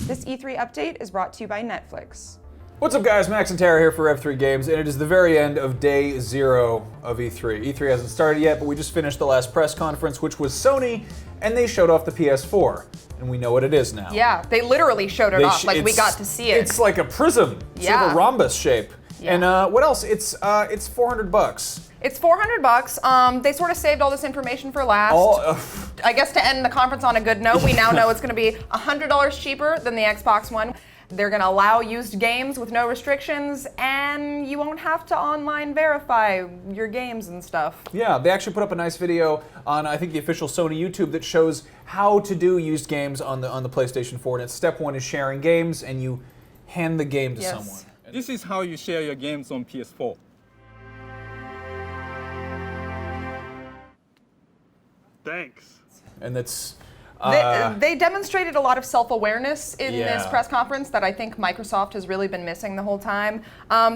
This E3 update is brought to you by Netflix. What's up guys, Max and Tara here for Rev3 Games, and it is the very end of day 0 of E3. E3 hasn't started yet, but we just finished the last press conference, which was Sony, and they showed off the PS4, and we know what it is now. Yeah, they literally showed it off, like we got to see it. It's like a prism, sort of a rhombus shape. Yeah. And what else? It's $400. It's $400. They sort of saved all this information for last. I guess to end the conference on a good note, we now know it's going to be $100 cheaper than the Xbox One. They're going to allow used games with no restrictions, and you won't have to online verify your games and stuff. Yeah, they actually put up a nice video on, I think, the official Sony YouTube that shows how to do used games on the PlayStation 4. And it's step 1 is sharing games, and you hand the game to someone. This is how you share your games on PS4. Thanks. And that's... They demonstrated a lot of self-awareness in this press conference that I think Microsoft has really been missing the whole time.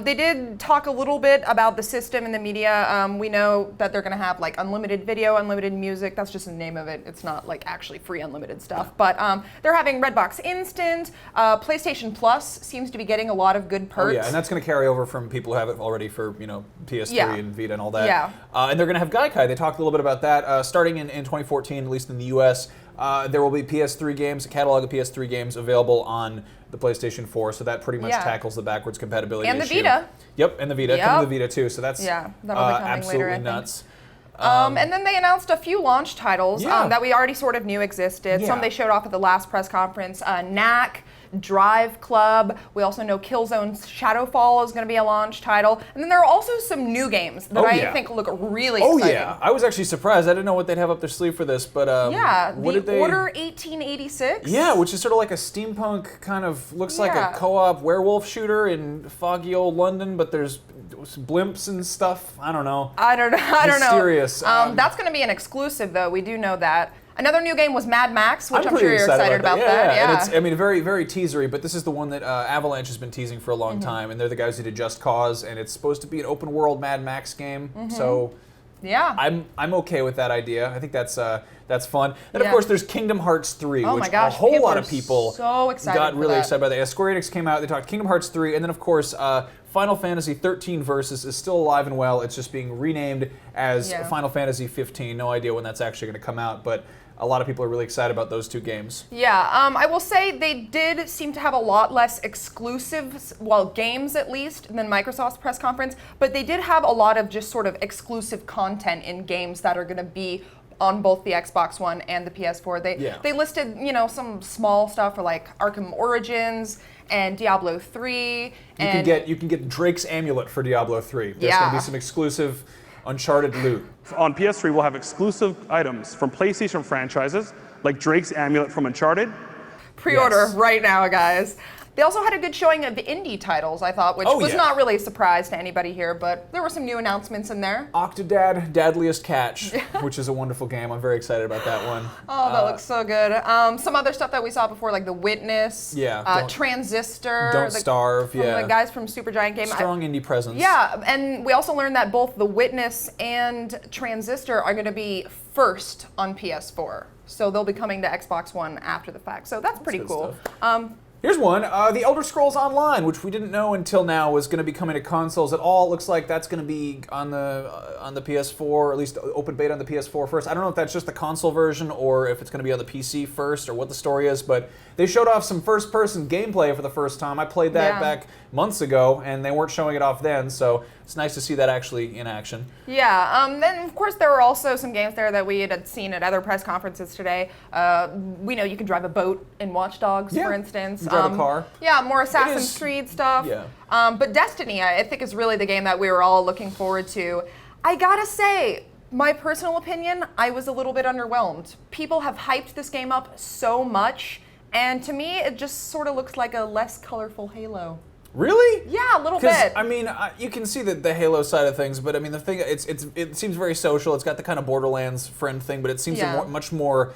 They did talk a little bit about the system and the media. We know that they're going to have like unlimited video, unlimited music. That's just the name of it. It's not like actually free unlimited stuff. But they're having Redbox Instant. PlayStation Plus seems to be getting a lot of good perks. Oh yeah, and that's going to carry over from people who have it already for PS3 and Vita and all that. Yeah. And they're going to have Gaikai. They talked a little bit about that. Starting in 2014, at least in the US, there will be PS3 games, a catalog of PS3 games available on the PlayStation 4, so that pretty much tackles the backwards compatibility issue. And the Vita. Yep, and the Vita. Coming to the Vita too, so that's that'll be coming absolutely later, I think. nuts. And then they announced a few launch titles that we already sort of knew existed. Some they showed off at the last press conference. Knack, Drive Club. We also know Killzone's Shadowfall is going to be a launch title. And then there are also some new games that I think look really exciting. Oh yeah, I was actually surprised. I didn't know what they'd have up their sleeve for this, but what did they... Order 1886. Yeah, which is sort of like a steampunk kind of, looks like a co-op werewolf shooter in foggy old London, but there's blimps and stuff. I don't know. I don't know. Mysterious. That's going to be an exclusive, though. We do know that. Another new game was Mad Max, which I'm sure you're excited about that. Yeah. And it's, I mean, very, very teasery, but this is the one that Avalanche has been teasing for a long time, and they're the guys who did Just Cause, and it's supposed to be an open world Mad Max game. So I'm okay with that idea. I think that's fun. And of course, there's Kingdom Hearts 3, which a whole lot of people got really excited about that. Yeah, Square Enix came out, they talked Kingdom Hearts 3, and then of course, Final Fantasy 13 Versus is still alive and well. It's just being renamed as Final Fantasy 15. No idea when that's actually going to come out, but a lot of people are really excited about those two games. Yeah, I will say they did seem to have a lot less exclusives, well, games at least, than Microsoft's press conference, but they did have a lot of just sort of exclusive content in games that are going to be on both the Xbox One and the PS4. They listed, some small stuff for like Arkham Origins and Diablo 3. You can get Drake's Amulet for Diablo 3. There's going to be some exclusive Uncharted loot. On PS3, we'll have exclusive items from PlayStation franchises, like Drake's Amulet from Uncharted. Pre-order right now, guys. They also had a good showing of the indie titles, I thought, which was not really a surprise to anybody here, but there were some new announcements in there. Octodad, Dadliest Catch, which is a wonderful game. I'm very excited about that one. Oh, that looks so good. Some other stuff that we saw before, like The Witness, Transistor. Don't Starve, the guys from Supergiant Game. Strong indie presence. Yeah, and we also learned that both The Witness and Transistor are going to be first on PS4. So they'll be coming to Xbox One after the fact. So that's pretty cool. Here's one, The Elder Scrolls Online, which we didn't know until now was going to be coming to consoles at all. It looks like that's going to be on the PS4, or at least open beta on the PS4 first. I don't know if that's just the console version or if it's going to be on the PC first or what the story is, but they showed off some first-person gameplay for the first time. I played that back months ago, and they weren't showing it off then, so it's nice to see that actually in action. Yeah, then of course there were also some games there that we had seen at other press conferences today. We know you can drive a boat in Watch Dogs, for instance. You can drive a car. Yeah, more Assassin's Creed stuff. Yeah. But Destiny, I think, is really the game that we were all looking forward to. I gotta say, my personal opinion, I was a little bit underwhelmed. People have hyped this game up so much, and to me, it just sort of looks like a less colorful Halo. Really? Yeah, a little bit. I mean, you can see the Halo side of things, but I mean, the thing, it seems very social. It's got the kind of Borderlands friend thing, but it seems much more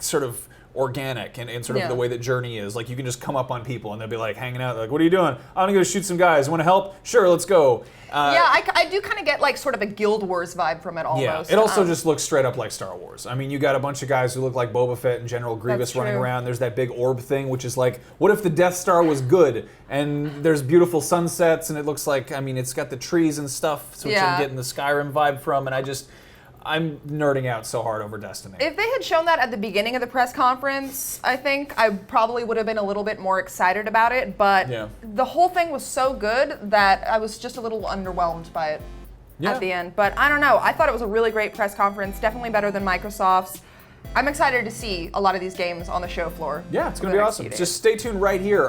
sort of organic and sort of the way that Journey is. Like, you can just come up on people and they'll be like hanging out, like, what are you doing? I'm gonna go shoot some guys. Want to help? Sure, let's go. I do kind of get like sort of a Guild Wars vibe from it almost. Yeah, it also just looks straight up like Star Wars. I mean, you got a bunch of guys who look like Boba Fett and General Grievous running around. There's that big orb thing, which is like, what if the Death Star was good? And there's beautiful sunsets, and it looks like, I mean, it's got the trees and stuff, which I'm getting the Skyrim vibe from, and I'm nerding out so hard over Destiny. If they had shown that at the beginning of the press conference, I think I probably would have been a little bit more excited about it, but the whole thing was so good that I was just a little underwhelmed by it at the end. But I don't know, I thought it was a really great press conference, definitely better than Microsoft's. I'm excited to see a lot of these games on the show floor. Yeah, it's going to be awesome. Just stay tuned right here,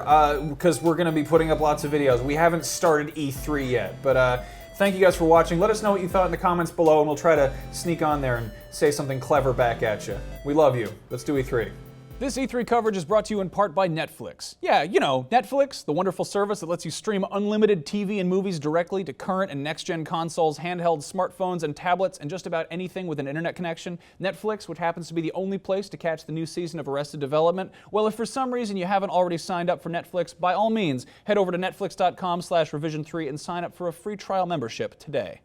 because we're going to be putting up lots of videos. We haven't started E3 yet, but thank you guys for watching. Let us know what you thought in the comments below, and we'll try to sneak on there and say something clever back at you. We love you. Let's do E3. This E3 coverage is brought to you in part by Netflix. Yeah, you know, Netflix, the wonderful service that lets you stream unlimited TV and movies directly to current and next-gen consoles, handheld smartphones, and tablets, and just about anything with an internet connection. Netflix, which happens to be the only place to catch the new season of Arrested Development. Well, if for some reason you haven't already signed up for Netflix, by all means, head over to netflix.com/revision3 and sign up for a free trial membership today.